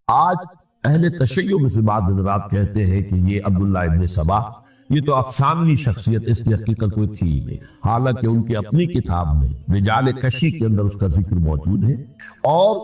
آج اہل تشیع میں سے بعض حضرات کہتے ہیں کہ یہ عبداللہ ابن سبا یہ تو افسانوی شخصیت، اس کی حقیقت کوئی تھی ہی نہیں، حالانکہ ان کی اپنی کتاب میں رجال کشی کے اندر اس کا ذکر موجود ہے، اور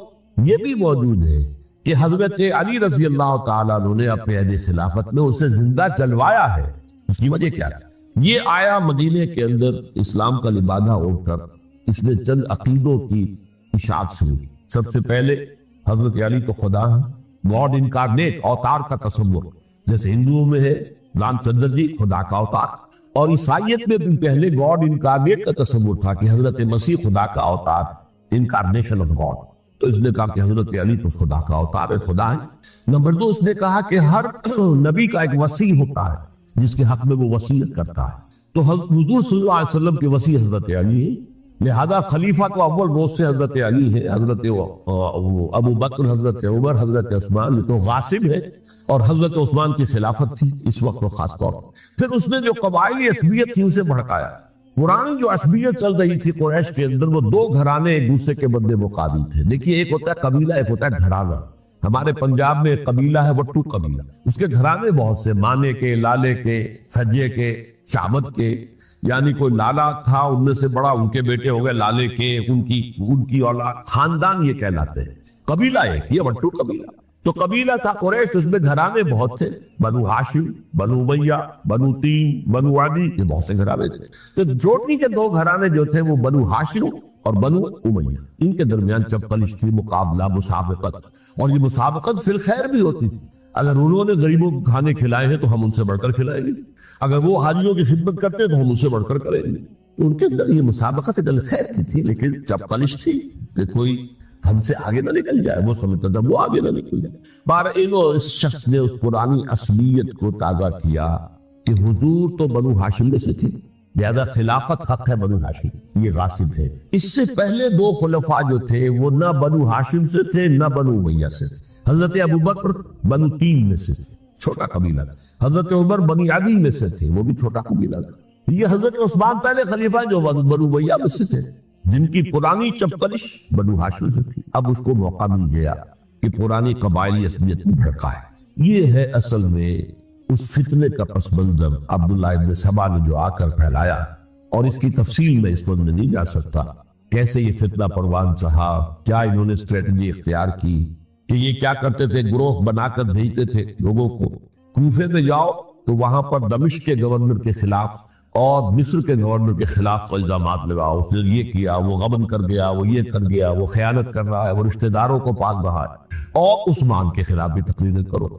یہ بھی موجود ہے کہ حضرت علی رضی اللہ تعالیٰ عنہ نے اپنے عہد خلافت میں اسے زندہ جلوایا ہے۔ اس کی وجہ کیا تھی؟ یہ آیا مدینے کے اندر اسلام کا لبادہ اوڑھ کر اس نے چند عقیدوں کی اشاعت شروع کی۔ سب سے پہلے حضرت علی تو خدا ہے، گاڈ انکارنیٹ، اوتار کا تصور، جیسے ہندوؤں میں ہے رام چندر جی خدا کا اوتار، اور عیسائیت میں بھی پہلے گاڈ انکارنیٹ کا تصور تھا کہ حضرت مسیح خدا کا اوتار، انکارنیشن آف گاڈ۔ تو اس نے کہا کہ حضرت علی تو خدا کا اوتار ہے، خدا ہے۔ نمبر دو، اس نے کہا کہ ہر نبی کا ایک وصی ہوتا ہے جس کے حق میں وہ وصیت کرتا ہے، تو حضور صلی اللہ علیہ وسلم کے وصی حضرت علی ہے، لہذا خلیفہ تو اول روز سے حضرت علی ہے، حضرت ابو بکر، حضرت عمر، حضرت عثمان، یہ تو غاصب ہے، اور حضرت عثمان کی خلافت تھی اس وقت تو خاص طور پر۔ پھر اس نے جو قبائلی عصبیت تھی اسے بھڑکایا۔ پرانی جو عصبیت چل رہی تھی قریش کے اندر، وہ دو گھرانے ایک دوسرے کے بدلے مقابل تھے۔ دیکھیے، ایک ہوتا ہے قبیلہ، ایک ہوتا ہے گھرانہ۔ ہمارے پنجاب میں ایک قبیلہ ہے وٹو قبیلہ، اس کے گھرانے بہت سے، مانے کے، لالے کے، سجے کے، شامت کے، یعنی کوئی لالا تھا ان میں سے بڑا، ان کے بیٹے ہو گئے لالے کے، ان کی اولاد، خاندان یہ کہلاتے ہیں۔ قبیلہ ایک، یہ وٹو قبیلہ۔ تو قبیلہ تھا قریش، اس میں گھرانے بہت تھے، بنو ہاشم، بنو امیہ، بنو تیم، بنو عدی، یہ بہت سے گھرانے تھے۔ تو جوٹی کے دو گھرانے جو تھے وہ بنو ہاشم اور بنو امیہ، ان کے درمیان چپقلش تھی، مقابلہ، مسابقت، اور یہ مسابقت فی الخیر بھی ہوتی تھی۔ اگر انہوں نے غریبوں کو کھانے کھلائے ہیں تو ہم ان سے بڑھ کر کھلائیں گے، اگر وہ حاجیوں کی خدمت کرتے ہیں تو ہم ان سے بڑھ کر کریں گے۔ ان کے اندر یہ مسابقت خیر کی تھی، لیکن چپقلش تھی کہ کوئی ہم سے آگے نہ نکل جائے، وہ سمجھتا تھا وہ آگے نہ نکل جائے۔ بہرحال اس شخص نے اس پرانی عصبیت کو تازہ کیا کہ حضور تو بنو ہاشم میں سے تھے، لہذا خلافت حق ہے بنو ہاشم، یہ غاصب ہے۔ اس سے پہلے دو خلفاء جو تھے وہ نہ بنو ہاشم سے تھے نہ بنو امیہ سے تھے۔ حضرت ابو بکر بنو تیم میں سے تھے، چھوٹا قبیلہ تھا۔ حضرت عمر بنی عدی میں سے تھے، وہ بھی چھوٹا قبیلہ تھا۔ یہ حضرت عثمان پہلے خلیفہ جو بنو امیہ میں سے تھے، جن کی پرانی چپقلش بنو ہاشم سے تھی۔ اب اس کو موقع مل گیا کہ پرانی قبائلی عصبیت کو بھڑکائے۔ یہ ہے اصل میں اس فتنے کا پس منظر عبداللہ ابن سبا نے جو آ کر پھیلایا، اور اس کی تفصیل میں اس وقت میں نہیں جا سکتا، کیسے یہ فتنہ پروان چڑھا، کیا انہوں نے اسٹریٹجی اختیار کی، کہ یہ کیا کرتے تھے، گروہ بنا کر بھیجتے تھے لوگوں کو، کوفے میں جاؤ تو وہاں پر دمشق کے گورنر کے خلاف اور مصر کے گورنر کے خلاف الزامات لگاؤ، اس نے یہ کیا، وہ غبن کر گیا، وہ یہ کر گیا، وہ خیانت کر رہا ہے، وہ رشتہ داروں کو پال رہا ہے، اور عثمان کے خلاف بھی تقریریں کرو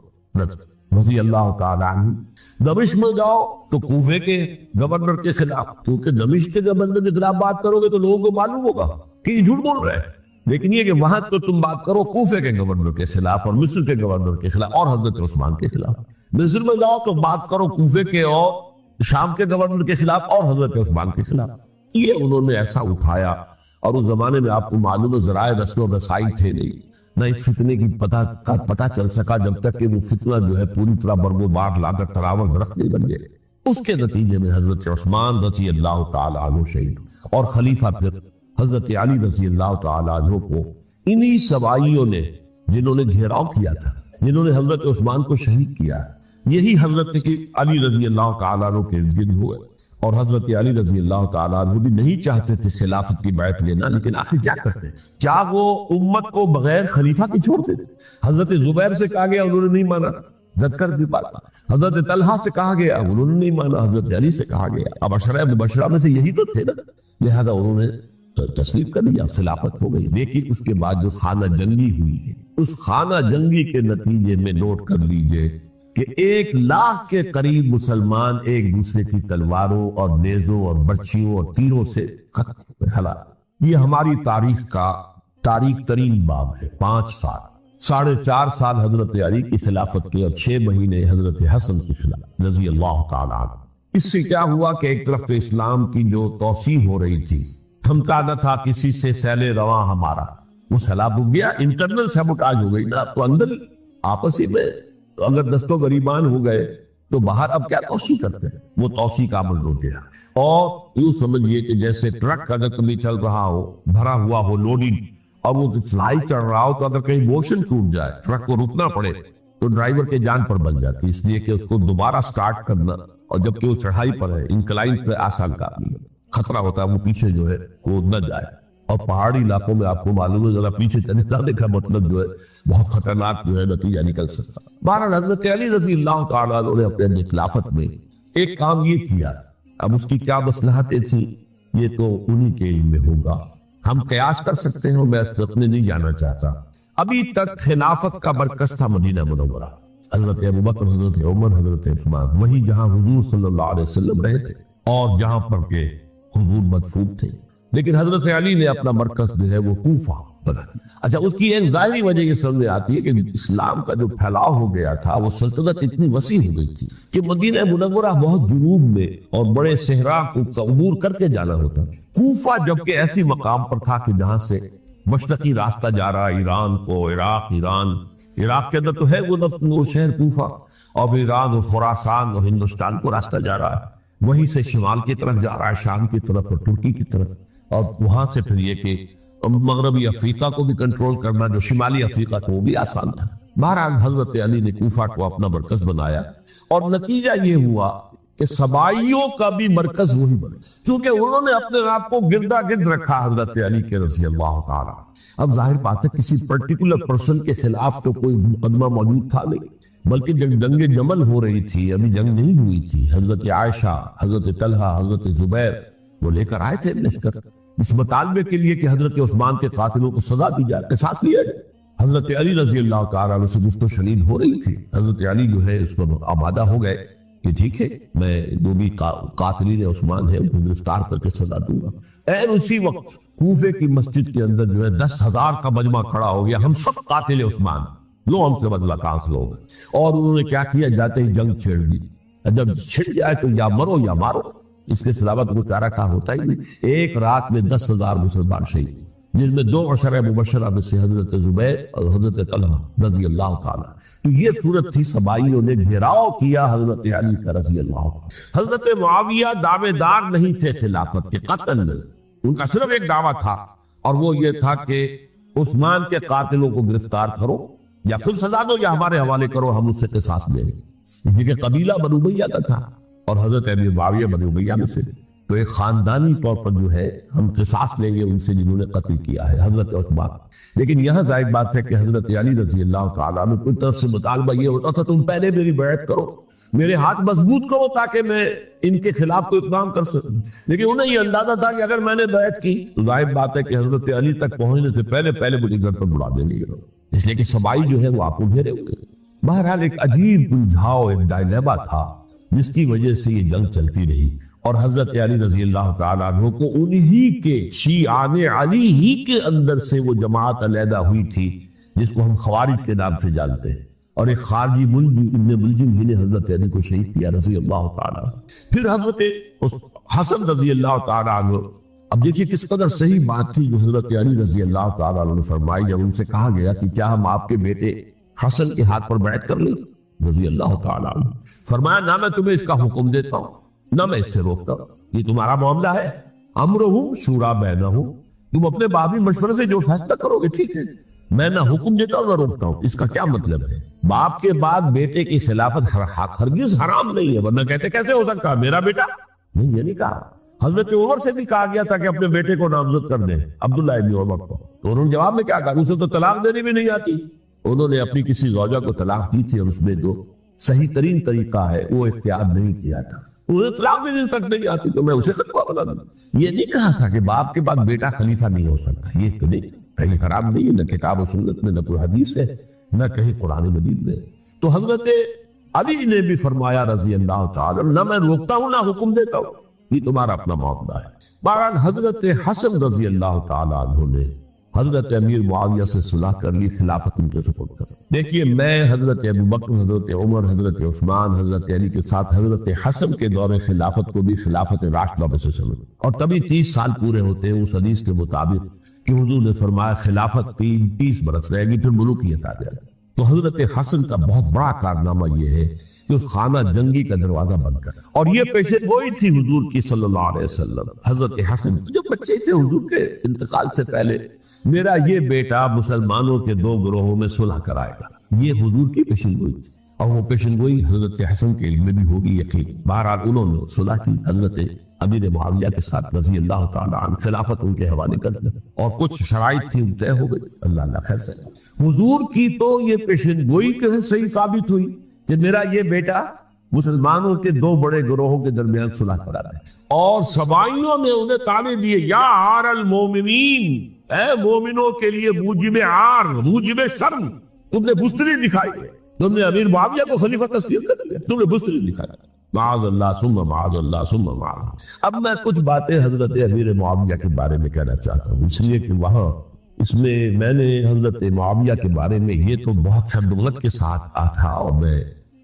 رضی اللہ تعالیٰ عنہ۔ دمشق میں جاؤ تو کوفے کے گورنر کے خلاف، کیونکہ دمشق کے گورنر کے خلاف بات کرو گے تو لوگوں کو معلوم ہوگا کہ یہ جھوٹ بول رہے ہیں، لیکن یہ کہ وہاں تو تم بات کرو کوفے کے گورنر کے خلاف اور مصر کے گورنر کے خلاف اور حضرت عثمان کے خلاف۔ مصر میں جاؤ تو بات کرو کوفے کے اور شام کے گورنر کے خلاف اور حضرت عثمان کے خلاف۔ یہ انہوں نے ایسا اٹھایا، اور اس زمانے میں آپ کو معلوم ہے ذرائع نشر و رسائی تھے نہیں، نہ اس فتنے کی پتہ چل سکا جب تک کہ وہ فتنہ جو ہے پوری طرح برگ و بار لا کر تراور درخت نہیں بن گئے۔ اس کے نتیجے میں حضرت عثمان رضی اللہ تعالیٰ عنہ شہید، اور خلیفہ پھر حضرت علی رضی اللہ تعالیٰ عنہ کو انہی سوائیوں نے، جنہوں نے گھیراؤ کیا تھا، جنہوں نے حضرت عثمان کو شہید کیا، یہی حضرت علی رضی اللہ تعالیٰ عنہ کے ارد گرد ہوئے۔ اور حضرت علی رضی اللہ تعالیٰ عنہ بھی نہیں چاہتے تھے خلافت کی بیعت لینا، لیکن آخر کیا کرتے، کیا وہ امت کو بغیر خلیفہ کے چھوڑتے تھے؟ حضرت زبیر سے کہا گیا، انہوں نے نہیں مانا، رد کر دی بات۔ حضرت طلحہ سے کہا گیا، انہوں نے نہیں مانا، حضرت علی سے کہا گیا، اب عشرہ مبشرہ میں سے یہی تو تھے نا، لہذا انہوں نے تسلیم کر لیا، خلافت ہو گئی۔ لیکن اس کے بعد جو خانہ جنگی ہوئی ہے، اس خانہ جنگی کے نتیجے میں نوٹ کر لیجئے کہ 1,00,000 کے قریب مسلمان ایک دوسرے کی تلواروں اور نیزوں اور برچھیوں اور تیروں سے قتل ہلاک۔ یہ ہماری تاریخ کا تاریخ ترین باب ہے۔ 5 سال، 4.5 سال حضرت علی کی خلافت کے، اور 6 مہینے حضرت حسن کی خلافت رضی اللہ تعالیٰ عنہ۔ اس سے کیا ہوا کہ ایک طرف تو اسلام کی جو توسیع ہو رہی تھی، تھمتا نہ تھا کسی سے سیل رواں ہمارا، وہ سیلاب ہو گیا، انٹرنل سیبوٹاج ہو گئی نا، تو اندر آپسی میں اگر دستوں گریبان ہو گئے تو باہر اب کیا توسیع کرتے ہیں، وہ توسیع کا عمل رک گیا۔ اور یوں سمجھیے کہ جیسے ٹرک اگر کبھی چل رہا ہو، بھرا ہوا ہو، لوڈنگ، اور وہ چڑھائی چڑھ رہا ہو تو اگر کہیں موشن ٹوٹ جائے ٹرک کو رکنا پڑے تو ڈرائیور کے جان پر بن جاتی، اس لیے کہ اس کو دوبارہ سٹارٹ کرنا، اور جبکہ وہ چڑھائی پر ہے، انکلائن پہ آسان کام نہیں ہے، خطرہ ہوتا ہے وہ پیچھے جو ہے وہ نہ جائے، اور پہاڑی علاقوں میں آپ کو معلوم ہے ذرا پیچھے چلے جانے کا مطلب جو ہے بہت خطرناک جو ہے نتیجہ نکل سکتا۔ بہرحال حضرت علی رضی اللہ تعالیٰ عنہ نے اپنے خلافت میں ایک کام یہ کیا، اب اس کی کیا مصلحتیں تھیں یہ تو انہی کے علم میں ہوگا، ہم قیاس کر سکتے ہیں، میں اس طرف میں نہیں جانا چاہتا۔ ابھی تک خلافت کا مرکز تھا مدینہ منورہ، حضرت ابوبکر، حضرت عمر، حضرت عثمان، وہی جہاں حضور صلی اللہ علیہ وسلم رہے تھے اور جہاں پر کہ حضور مدفون تھے، لیکن حضرت علی نے اپنا مرکز جو ہے وہ کوفہ بنا دیا۔ اچھا، اس کی ایک ظاہری وجہ یہ سمجھ میں آتی ہے کہ اسلام کا جو پھیلاؤ ہو گیا تھا، وہ سلطنت اتنی وسیع ہو گئی تھی کہ مدینہ منورہ بہت جنوب میں اور بڑے صحرا کو عبور کر کے جانا ہوتا، کوفہ جبکہ ایسی مقام پر تھا کہ جہاں سے مشرقی راستہ جا رہا ایران کو، عراق کے اندر تو ہے وہ شہر کوفہ، اور ایران اور خراسان اور ہندوستان کو راستہ جا رہا ہے، وہیں سے شمال کی طرف جا رہا ہے، شام کی طرف اور ترکی کی طرف، اور وہاں سے پھر یہ کہ مغربی افریقہ کو بھی کنٹرول کرنا، جو شمالی افریقہ کو وہ بھی آسان تھا۔ بہرحال حضرت علی نے کوفہ کو اپنا مرکز بنایا، اور نتیجہ یہ ہوا کہ سبائیوں کا بھی مرکز وہی بنا، چونکہ انہوں نے اپنے آپ کو گردا گرد رکھا حضرت علی کے رضی اللہ تعالی۔ اب ظاہر بات ہے کسی پرٹیکولر پرسن کے خلاف تو کوئی مقدمہ موجود تھا نہیں، بلکہ جب جنگ جمل ہو رہی تھی، ابھی جنگ نہیں ہوئی تھی، حضرت عائشہ، حضرت طلحہ، حضرت زبیر وہ لے کر آئے تھے لشکر اس مطالبے کے لیے کہ حضرت عثمان کے قاتلوں کو سزا دی جائے، قصاص لیا جائے۔ حضرت علی رضی اللہ تعالیٰ عنہ سے گفت و شنید ہو رہی تھی، حضرت علی جو ہے اس پر آمادہ ہو گئے کہ ٹھیک ہے، میں جو بھی قاتلین عثمان ہے انہیں گرفتار کر کے سزا دوں گا۔ این اسی وقت کوفے کی مسجد کے اندر جو ہے 10,000 کا مجمع کھڑا ہو گیا، ہم سب قاتل عثمان، لو ہم سے بدلہ کانس لو گے، اور انہوں نے کیا کیا، جاتے ہی جنگ چھیڑ دی، جب چھڑ جائے تو یا مرو یا مارو، اس کے علاوہ تو کوئی چارہ کار ہوتا ہی نہیں۔ ایک رات میں 10,000 مسلمان شہید، جن میں 2 عشرہ مبشرہ میں سے حضرت زبیر اور حضرت طلحہ رضی اللہ تعالیٰ۔ تو یہ صورت تھی، سبائیوں نے گھیراؤ کیا حضرت علی کا رضی اللہ تعالیٰ۔ حضرت معاویہ دعوے دار نہیں تھے خلافت کے، قطعاً نہیں، ان کا صرف ایک دعویٰ تھا، اور وہ یہ تھا کہ عثمان کے قاتلوں کو گرفتار کرو، یا پھر سزا دو یا ہمارے حوالے کرو، ہم اس سے قصاص دیں گے۔ اس لیے کہ قبیلہ بنو امیہ کا تھا، اور حضرت ابی معاویہ بنو امیہ میں سے، تو ایک خاندانی طور پر جو ہے ہم قصاص لیں گے ان سے جنہوں نے قتل کیا ہے حضرت عثمان۔ لیکن یہاں ظاہر بات ہے کہ حضرت علی رضی اللہ تعالیٰ میں کوئی طرف سے مطالبہ یہ ہوتا تھا تم پہلے میری بیعت کرو، میرے ہاتھ مضبوط کرو تاکہ میں ان کے خلاف کوئی اقدام کر سکوں، لیکن انہیں یہ اندازہ تھا کہ اگر میں نے بیعت کی تو ظاہر بات ہے کہ حضرت علی تک پہنچنے سے پہلے مجھے گھر پر بلا دیں گے، اس لیے کہ سبائی جو ہے وہ آپ کو گھیرے ہوئے۔ بہرحال ایک عجیب الجھاؤ، ایک ڈائلیما تھا جس کی وجہ سے یہ جنگ چلتی رہی، اور حضرت علی رضی اللہ تعالیٰ عنہ کو انہی کے شیعان علی ہی کے اندر سے وہ جماعت علیحدہ ہوئی تھی جس کو ہم خوارج کے نام سے جانتے ہیں، اور ایک خارجی ابن ملجم ہی نے حضرت علی کو شہید کیا رضی اللہ تعالیٰ عنہ۔ پھر حضرت حسن رضی اللہ تعالیٰ عنہ، اب دیکھیے کس قدر صحیح بات تھی جو حضرت علی رضی اللہ تعالیٰ عنہ نے فرمائی جب ان سے کہا گیا کہ کیا ہم آپ کے بیٹے حسن کے ہاتھ پر بیعت کر لیں رضی اللہ تعالیٰ عنہ۔ فرمایا نہ میں تمہیں اس کا حکم دیتا ہوں نہ میں اس سے روکتا ہوں، یہ تمہارا معاملہ ہے، امرہم شورا بینہم، تم اپنے بابی مشورے سے جو فیصلہ کرو گے ٹھیک ہے، میں نہ حکم دیتا ہوں نہ روکتا ہوں۔ اس کا کیا مطلب ہے؟ باپ کے بعد بیٹے کی خلافت ہرگز حرام نہیں ہے، ورنہ کہتے کیسے ہو سکتا میرا بیٹا؟ نہیں، یہ نہیں کہا۔ حضرت عمر سے بھی کہا گیا تھا کہ اپنے بیٹے کو نامزد کر دیں، عبداللہ ابن عمر کو، تو انہوں نے جواب میں کیا کہا؟ اسے تو طلاق دینے بھی نہیں آتی۔ انہوں نے اپنی کسی زوجہ کو طلاق دی تھی، اور اس میں جو صحیح ترین طریقہ ہے وہ اختیار نہیں کیا تھا، انہیں طلاق بھی نہیں سکتے نہیں آتی تو میں اسے خطبہ بنا دوں۔ یہ نہیں کہا تھا کہ باپ کے بعد بیٹا خلیفہ نہیں ہو سکتا، یہ تو نہیں، کہیں خراب نہیں ہے، نہ کتاب و سنت میں، نہ کوئی حدیث ہے، نہ کہیں قرآن مجید میں۔ تو حضرت علی نے بھی فرمایا رضی اللہ تعالیٰ، نہ میں روکتا ہوں نہ حکم دیتا ہوں، یہ تمہارا اپنا معاملہ ہے۔ بہرحال حضرت حسن رضی اللہ تعالیٰ عنہ نے حضرت امیر معاویہ سے صلح کر لی، خلافت ان کے سپرد کر۔ دیکھیے میں حضرت ابوبکر، حضرت عمر، حضرت عثمان، حضرت علی کے ساتھ حضرت حسن کے دور خلافت کو بھی خلافت راشدہ میں سے سمجھ، اور تبھی 30 سال پورے ہوتے ہیں اس حدیث کے مطابق کہ حضور نے فرمایا خلافت 30 برس رہے گی پھر ملوکیت آ جائے۔ تو حضرت حسن کا بہت بڑا کارنامہ یہ ہے کہ اس خانہ جنگی کا دروازہ بند کر، اور یہ پیشے گوئی تھی حضور کی صلی اللہ علیہ وسلم۔ حضرت حسن جب بچے تھے حضور کے انتقال سے پہلے میرا یہ بیٹا مسلمانوں کے دو گروہوں میں صلح کرائے گا. یہ حضور کی پیشن گوئی تھی اور وہ پیشن گوئی حضرت حسن کے علم میں بھی ہوگی یقین. بہرحال انہوں نے صلح کی حضرت امیر معاویہ کے ساتھ رضی اللہ تعالیٰ عنہ، خلافت ان کے حوالے کر دیا اور کچھ شرائط تھی طے ہو گئی. اللہ خیر سے حضور کی تو یہ پیشن گوئی کے صحیح ثابت ہوئی کہ میرا یہ بیٹا مسلمانوں کے دو بڑے گروہوں کے درمیان صلح کرا رہا ہے، اور سبائیوں نے انہیں تعنے دیے یا عار المومنین، اے مومنوں کے لیے موجب عار، موجب شرم، تم نے بزدلی دکھائی ہے، تم نے امیر معاویہ کو خلیفہ تسلیم کر دیا، تم نے بزدلی دکھائی. معاذ اللہ ثم معاذ اللہ ثم معاذ. اب میں کچھ باتیں حضرت امیر معاویہ کے بارے میں کہنا چاہتا ہوں، اس لیے کہ وہاں اس میں نے حضرت معاویہ کے بارے میں یہ تو بہت خدمت کے ساتھ آ تھا، اور میں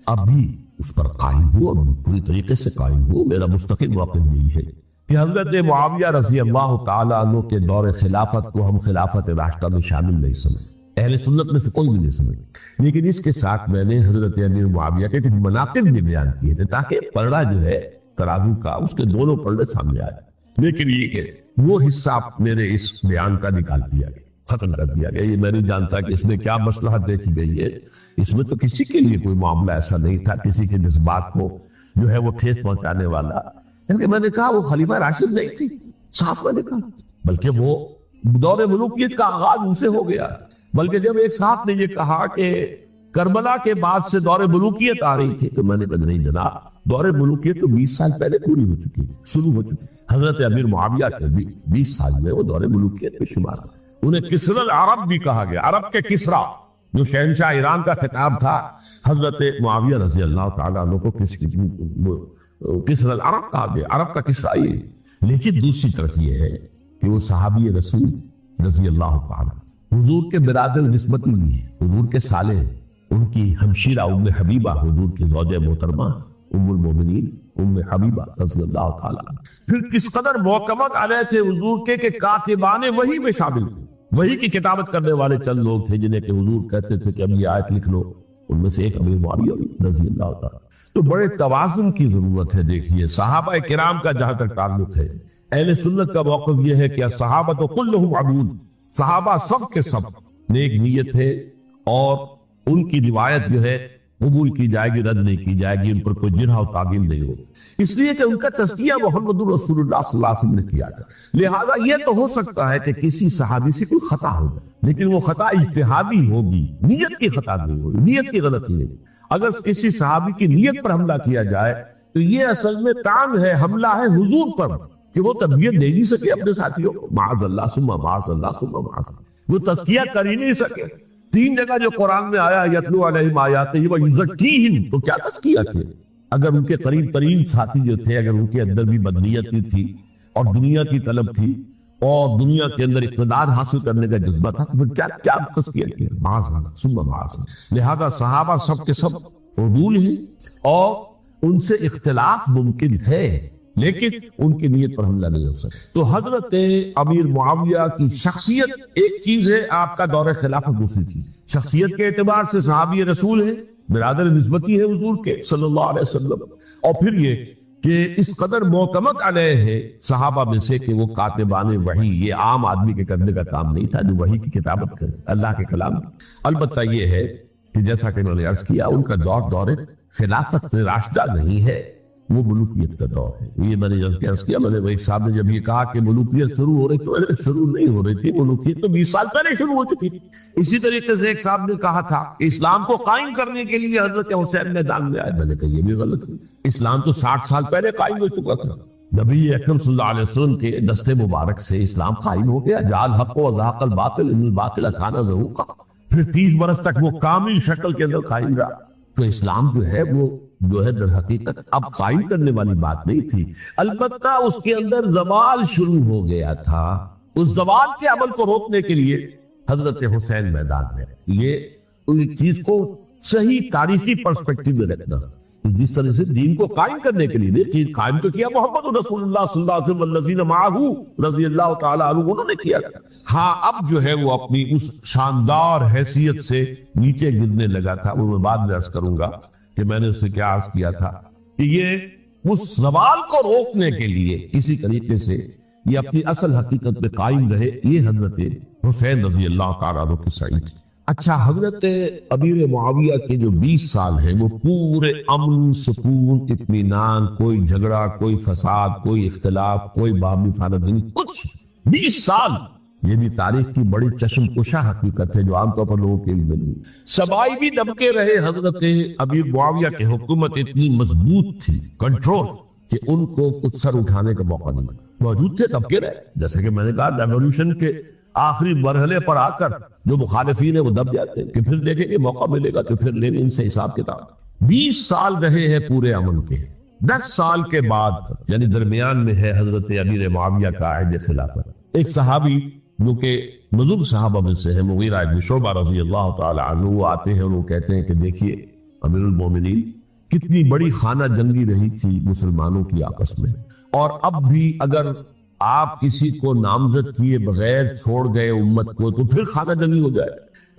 اب بھی اس پر قائم ہوں اور پوری طریقے سے قائم ہوں. میرا مستقل موقف یہی ہے کہ حضرت معاویہ رضی اللہ تعالیٰ عنہ کے دور خلافت کو ہم خلافت راشدہ میں شامل نہیں سمجھ، اہل سنت میں سے کوئی بھی نہیں سمجھ. لیکن اس کے ساتھ میں نے حضرت امیر معاویہ کے کچھ مناقب بھی بیان کیے تھے تاکہ پلڑا جو ہے ترازو کا اس کے دونوں پلڑے سامنے آئے. لیکن یہ کہ وہ حصہ میرے اس بیان کا نکال دیا گیا، ختم کر دیا گیا. یہ میں نہیں جانتا کہ اس میں کیا مصلحت دیکھی گئی ہے. اس میں تو کسی کے لیے کوئی معاملہ ایسا نہیں تھا کسی کے جذبات کو جو ہے وہ ٹھیس پہنچانے والا. کیونکہ میں نے کہا وہ خلیفہ راشد نہیں تھی، صاف میں نے کہا، بلکہ وہ دور ملوکیت کا آغاز ان سے ہو گیا. بلکہ جب ایک صاحب نے یہ کہا کہ کربلا کے بعد سے دور ملوکیت آ رہی تھی تو میں نے کہا نہیں جناب، دور ملوکیت تو 20 سال پہلے پوری ہو چکی، شروع ہو چکی. حضرت امیر معاویہ کے بھی 20 سال میں وہ دور ملوکیت میں شمار. انہیں کسر العرب بھی کہا گیا، عرب کے کسرا جو شہنشاہ ایران کا خطاب تھا. حضرت معاویہ رضی اللہ تعالیٰ عنہ کو کسر العرب کہا گیا، عرب کا کسرا یہ. لیکن دوسری طرف یہ ہے کہ وہ صحابی رسول رضی اللہ تعالیٰ حضور کے برادر نسبت بھی ہے، حضور کے سالے، ان کی ہمشیرہ ام حبیبہ حضور کی زوجہ محترمہ ام المومنین ام حبیبہ رضی اللہ تعالیٰ. پھر کس قدر معتمد علیہ تھے حضور کے کہ کاتبان وحی میں شامل تھے. وحی کی کتابت کرنے والے چند لوگ تھے جنہیں کہ حضور کہتے تھے کہ اب یہ آیت لکھ لو. ان میں سے ایک امیر معاویہ رضی اللہ تعالیٰ. تو بڑے توازن کی ضرورت ہے. دیکھیے صحابہ کرام کا جہاں تک تعلق ہے، اہل سنت کا موقف یہ ہے کہ صحابہ کلہم عبود، صحابہ سب کے سب نیک نیت ہے اور ان کی روایت جو ہے قبول کی جائے گی، رد نہیں کی جائے گی، ان پر کوئی جرح و تعدیل نہیں ہوگی، اس لیے کہ ان کا تزکیہ محمد رسول اللہ صلی اللہ علیہ وسلم نے کیا تھا. لہٰذا یہ تو ہو سکتا ہے کہ کسی صحابی سے کوئی خطا ہو جائے، لیکن وہ خطا اجتہادی ہوگی، نیت کی خطا نہیں ہوگی، نیت کی غلطی نہیں. اگر کسی صحابی کی نیت پر حملہ کیا جائے تو یہ اصل میں طعن ہے، حملہ ہے حضور پر کہ وہ تربیت دے نہیں سکے اپنے ساتھیوں کو. معاذ اللہ ثم معاذ اللہ ثم معاذ اللہ. وہ تزکیہ کر ہی نہیں سکے. 3 جگہ جو قرآن میں آیا یتلو علیہم آیاتہ ویزکیہم، تو کیا تزکیہ کیا؟ اگر ان کے قریب ترین ساتھی جو تھے، اگر ان کے اندر بھی بدنیتی تھی اور دنیا کی طلب تھی اور دنیا کے اندر اقتدار حاصل کرنے کا جذبہ تھا، تو پھر کیا تزکیہ کیا؟ معاذ اللہ ثم معاذ اللہ. لہذا صحابہ سب کے سب عدول ہیں اور ان سے اختلاف ممکن ہے، لیکن ان کی نیت پر حملہ نہیں ہو سکتا. تو حضرت امیر معاویہ کی شخصیت ایک چیز ہے، آپ کا دور خلافت دوسری چیز. شخصیت کے اعتبار سے صحابی رسول ہے، برادر نسبتی ہے حضور کے صلی اللہ علیہ وسلم. اور پھر یہ کہ اس قدر معتمد علیہ ہے صحابہ میں سے کہ وہ کاتبان وحی، یہ عام آدمی کے کرنے کا کام نہیں تھا جو وحی کی کتابت کرے، اللہ کے کلام کی. البتہ یہ ہے کہ جیسا کہ انہوں نے عرض کیا، ان کا دور خلافت راشدہ نہیں ہے، وہ ملوکیت کا دور ہے. یہ میں نے عرض کیا، میں نے وہی صاحب نے جب یہ کہا کہ ملوکیت شروع ہو رہی تھی، شروع نہیں ہو رہی تھی، ملوکیت تو 20 سال پہلے شروع ہو چکی تھی. اسی طریقے سے ایک صاحب نے کہا تھا اسلام کو قائم کرنے کے لیے حضرت حسین میدان میں آئے. میں نے کہا یہ بھی غلط ہے، اسلام تو 60 سال پہلے قائم ہو چکا تھا. نبی اکرم صلی اللہ علیہ وسلم کے دست مبارک سے اسلام قائم ہو گیا. جعل حق و زهق الباطل ان الباطل کان زهوقا. پھر 30 برس تک وہ کامل شکل کے اندر قائم رہا. تو اسلام جو ہے وہ جو ہے در حقیقت اب قائم کرنے والی بات نہیں تھی. البتہ اس کے اندر زوال شروع ہو گیا تھا. اس زوال کے عمل کو روکنے کے لیے حضرت حسین میدان میں. یہ چیز کو صحیح تاریخی پرسپیکٹو میں رکھنا. جس طرح سے دین کو قائم کرنے کے لیے قائم تو کیا محمد رسول اللہ صلی اللہ علیہ وسلم والذین معہ رضی اللہ تعالی عنہ، انہوں نے کیا. ہاں اب جو ہے وہ اپنی اس شاندار حیثیت سے نیچے گرنے لگا تھا. وہ میں بعد میں عرض کروں گا کہ میں نے اس سے کیا عرض کیا تھا کہ یہ اس زوال کو روکنے کے لیے کسی طریقے سے یہ اپنی اصل حقیقت پہ قائم رہے. یہ حضرت حسین رضی اللہ تعالیٰ عنہ کی سعید تھی۔ اچھا، حضرت امیر معاویہ کے جو 20 سال ہیں وہ پورے امن، سکون، اطمینان، کوئی جھگڑا، کوئی فساد، کوئی اختلاف، کوئی باہمی خاندانی، کچھ 20 سال، یہ بھی تاریخ کی بڑی چشم کشا حقیقت ہے جو عام طور پر لوگوں کے علم میں نہیں۔ سبائی بھی دبکے رہے، حضرت امیر معاویہ کی حکومت اتنی مضبوط تھی، کنٹرول، کہ ان کو کچھ سر اٹھانے کا موقع نہیں ملا، موجود تھے، دبکے رہے۔ جیسے کہ میں نے کہا، ریولوشن کے آخری مرحلے پر آ کر جو مخالفین ہیں وہ دب جاتے ہیں کہ پھر دیکھیں کہ موقع ملے گا تو پھر لیں ان سے حساب کتاب۔ 20 سال رہے ہیں پورے امن کے۔ 10 سال کے بعد یعنی درمیان میں ہے حضرت امیر معاویہ کا عہد خلافت۔ ایک صحابی جو کہ بزرگ صحابہ میں سے ہے، مغیرہ بن شعبہ رضی اللہ تعالی عنہ، وہ آتے ہیں اور وہ کہتے ہیں کہ دیکھیے امیر المومنین، کتنی بڑی خانہ جنگی رہی تھی مسلمانوں کی آپس میں، اور اب بھی اگر آپ کسی کو نامزد کیے بغیر چھوڑ گئے امت کو تو پھر خانہ جنگی ہو جائے۔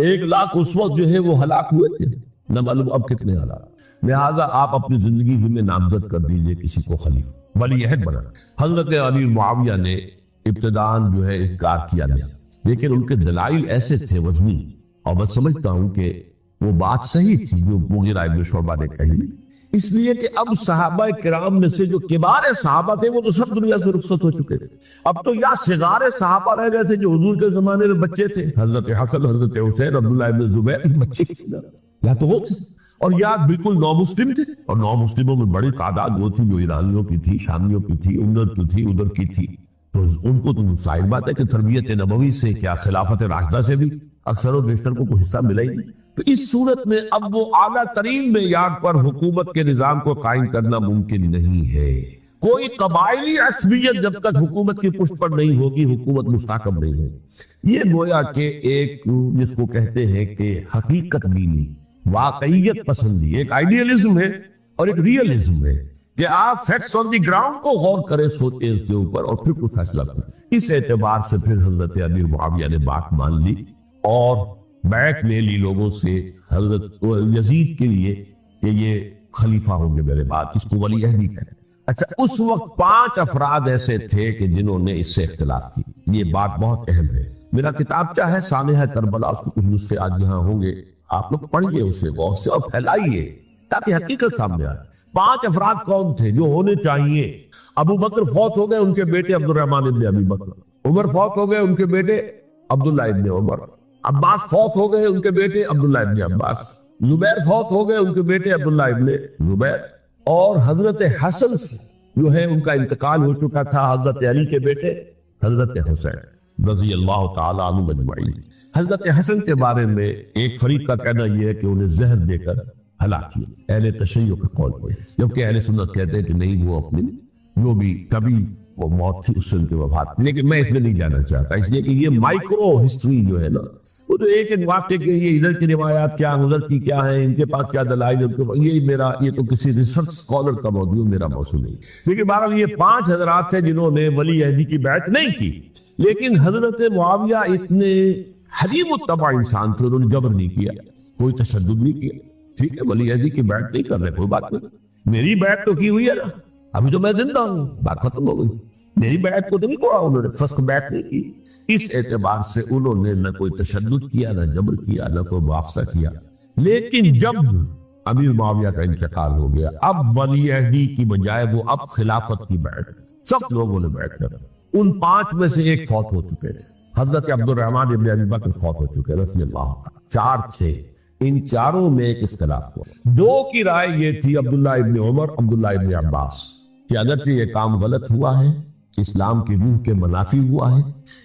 1 لاکھ اس وقت جو ہے وہ ہلاک ہوئے تھے، نہ معلوم اب کتنے ہلاک۔ لہٰذا آپ اپنی زندگی ہی میں نامزد کر دیجئے کسی کو خلیفہ، ولی عہد بنا۔ حضرت امیر معاویہ نے ابتداءً جو ہے انکار کیا گیا، لیکن ان کے دلائل ایسے تھے وزنی، اور میں سمجھتا ہوں کہ وہ بات صحیح تھی جو مغیرہ بن شعبہ نے کہی، اس لیے کہ اب صحابہ کرام میں سے جو کبار صحابہ تھے وہ تو سب دنیا سے رخصت ہو چکے تھے۔ اب تو یا صغار صحابہ رہ گئے تھے جو حضور کے زمانے میں بچے تھے، حضرت حسن، حضرت حسین، عبداللہ ابن زبیر بچے تھے، یا تو وہ تھے، اور یا بالکل نو مسلم تھے، اور نو مسلموں میں بڑی تعداد وہ تھی جو ایرانیوں کی تھی، شامیوں کی تھی، ادھر کی تھی، ادھر کی تھی۔ تو ان کو تو ظاہر بات ہے کہ تربیت نبوی سے کیا خلافت راشدہ سے بھی اکثر و بیشتر کو کوئی حصہ ملا ہی نہیں۔ تو اس صورت میں اب وہ اعلیٰ ترین معیار پر حکومت کے نظام کو قائم کرنا ممکن نہیں ہے۔ کوئی قبائلی عصبیت جب تک حکومت کی پشت پر نہیں ہوگی، حکومت مستحکم نہیں ہوگی۔ یہ گویا کہ ایک جس کو کہتے ہیں کہ حقیقت بینی، واقعیت پسندی، ایک آئیڈیالزم ہے اور ایک ریئلزم ہے کہ آپ فیکٹس آن دی گراؤنڈ کو غور کریں، سوچیں اس کے اوپر اور پھر کوئی فیصلہ کریں۔ اس اعتبار سے پھر حضرت امیر معاویہ نے بات مان لی اور بیعت لے لی لوگوں سے حضرت یزید کے لیے کہ یہ خلیفہ ہوں گے میرے بعد، اس کو ولی عہدی کہتے ہیں۔ اچھا، اس وقت 5 افراد ایسے تھے کہ جنہوں نے اس سے اختلاف کی۔ یہ بات بہت اہم ہے۔ میرا کتابچہ ہے سانحہ کربلا، اس کے کچھ نسخے آج یہاں ہوں گے، آپ لوگ پڑھیے اسے غور سے اور پھیلائیے تاکہ حقیقت سامنے آئے۔ 5 افراد کون تھے جو ہونے چاہیے؟ ابو بکر فوت ہو گئے، ان کے بیٹے عبد الرحمن ابن ابی بکر۔ عمر فوت ہو گئے، ان کے بیٹے عبداللہ ابن عمر۔ عباس فوت ہو گئے، ان کے بیٹے عبداللہ ابن عباس۔ زبیر فوت ہو گئے، ان کے بیٹے عبداللہ ابن زبیر۔ اور حضرت حسن جو ہے ان کا انتقال ہو چکا تھا، حضرت علی کے بیٹے حضرت حسین رضی اللہ تعالیٰ عنہ اجمعین۔ حضرت حسن کے بارے میں ایک فریق کا کہنا یہ ہے کہ انہیں زہر دے کر ہلاک کیا، اہل تشیع کے قول پہ، جبکہ اہل سنت کہتے ہیں کہ نہیں، وہ اپنی جو بھی کبھی وہ موت تھی اس سے ان کی وفات۔ لیکن میں اس میں نہیں جانا چاہتا، اس لیے کہ یہ مائکرو ہسٹری جو ہے نا، وہ تو ایک ایک واقعے کے یہ ادھر کی روایات کیا، ادھر کی کیا ہیں، ان کے پاس کیا دلائل، یہ تو کسی ریسرچ اسکالر کا موضوع، میرا موضوع نہیں۔ لیکن بہرحال یہ 5 حضرات تھے جنہوں نے ولی عہدی کی بیعت نہیں کی، لیکن حضرت معاویہ اتنے حلیم الطبع انسان تھے، انہوں نے جبر نہیں کیا، کوئی تشدد نہیں کیا۔ ٹھیک ہے، ولی عہدی کی بیعت نہیں کر رہے، کوئی بات نہیں، میری بیعت تو کی ہوئی ہے نا، ابھی تو میں زندہ ہوں، بات ختم ہو گئی، میری بیعت کو تو نہیں توڑا انہوں نے، فسخ بیعت نہیں کی۔ اس اعتبار سے انہوں نے نہ کوئی تشدد کیا، نہ جبر کیا، نہ کوئی معاوضہ کیا۔ لیکن جب امیر معاویہ کا انتقال ہو گیا، اب ولی عہدی کی بجائے وہ اب خلافت کی بیعت، سب لوگوں نے بیعت کر۔ ان 5 میں سے ایک فوت ہو چکے تھے، حضرت عبد الرحمن ابن ابی بکر فوت ہو چکے رضی اللہ عنہ۔ 4 تھے، ان 4 میں ایک اختلاف ہوا۔ 2 کی رائے یہ تھی، عبداللہ ابن عمر، عبداللہ ابن عباس، کہ اگرچہ یہ کام غلط ہوا ہے، اسلام کی روح کے منافی ہوا ہے،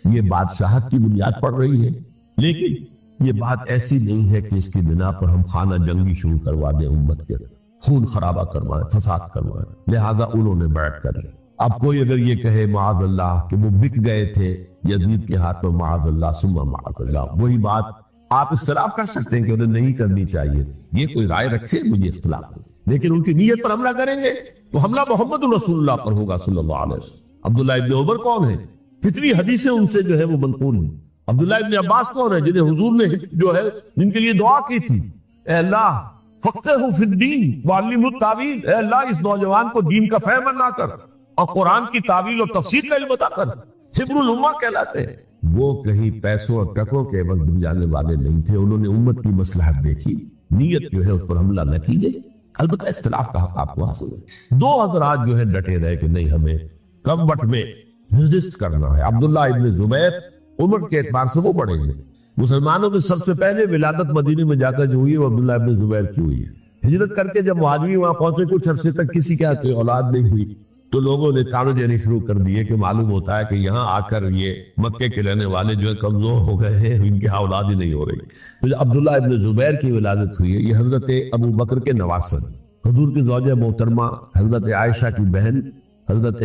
یہ بادشاہت کی بنیاد پڑ رہی ہے، لیکن یہ بات ایسی نہیں ہے کہ اس کی بنا پر ہم خانہ جنگی شروع کروا دیں، امت کے خون خرابہ کروائیں، فساد کروائیں۔ لہذا انہوں نے بیعت کر لی۔ اب کوئی اگر یہ کہے معاذ اللہ کہ وہ بک گئے تھے یزید کے ہاتھ میں، معاذ اللہ ثم معاذ اللہ، وہی بات آپ اختلاف کر سکتے ہیں کہ انہیں نہیں کرنی چاہیے، یہ کوئی رائے رکھے، مجھے اختلاف ہے، لیکن ان کی نیت پر حملہ کریں گے تو حملہ محمد رسول اللہ پر ہوگا صلی اللہ علیہ وسلم۔ عبداللہ ابن عمر کون ہے؟ کتنی حدیثیں ان سے جو ہے وہ منقول ہیں۔ عبداللہ ابن عباس کون ہے؟ جنہیں حضور نے جو ہے جن کے لیے دعا کی تھی، اے اللہ فقہہ فی الدین وعلمہ التاویل، اے اللہ اس نوجوان کو دین کا فہم عطا کر اور قرآن کی تعویل اور تفسیر کا علم عطا کر، حبر الامہ کہلاتے ہیں۔ وہ کہیں پیسوں اور ٹکوں کے عوض بن جانے والے نہیں تھے. انہوں نے امت کی مصلحت دیکھی, نیت جو ہے اس پر حملہ نہ کی گئی. البتہ اختلاف کا حق آپ کو حاصل ہے. دو حضرات جو ہے ڈٹے رہے کہ نہیں, ہمیں کم وقت میں رجسٹ کرنا ہے. عبداللہ ابن زبیر عمر کے اعتبار سے وہ بڑے ہیں. مسلمانوں میں سب سے پہلے ولادت مدینے میں جا کر جو ہوئی ہے وہ عبداللہ ابن زبیر کی ہوئی ہے. ہجرت کر کے جب وہ آدمی وہاں پہنچے, کچھ عرصے تک کسی کے کوئی اولاد نہیں ہوئی, تو لوگوں نے تانے دینے شروع کر دیے کہ معلوم ہوتا ہے کہ یہاں آ کر یہ مکے کے رہنے والے جو ہے کمزور ہو گئے ہیں, ان کے اولاد ہی نہیں ہو رہی. تو عبداللہ ابن زبیر کی ولادت ہوئی ہے, یہ حضرت ابو بکر کے نواسر, حضور کی زوجہ محترمہ حضرت عائشہ کی بہن حضرت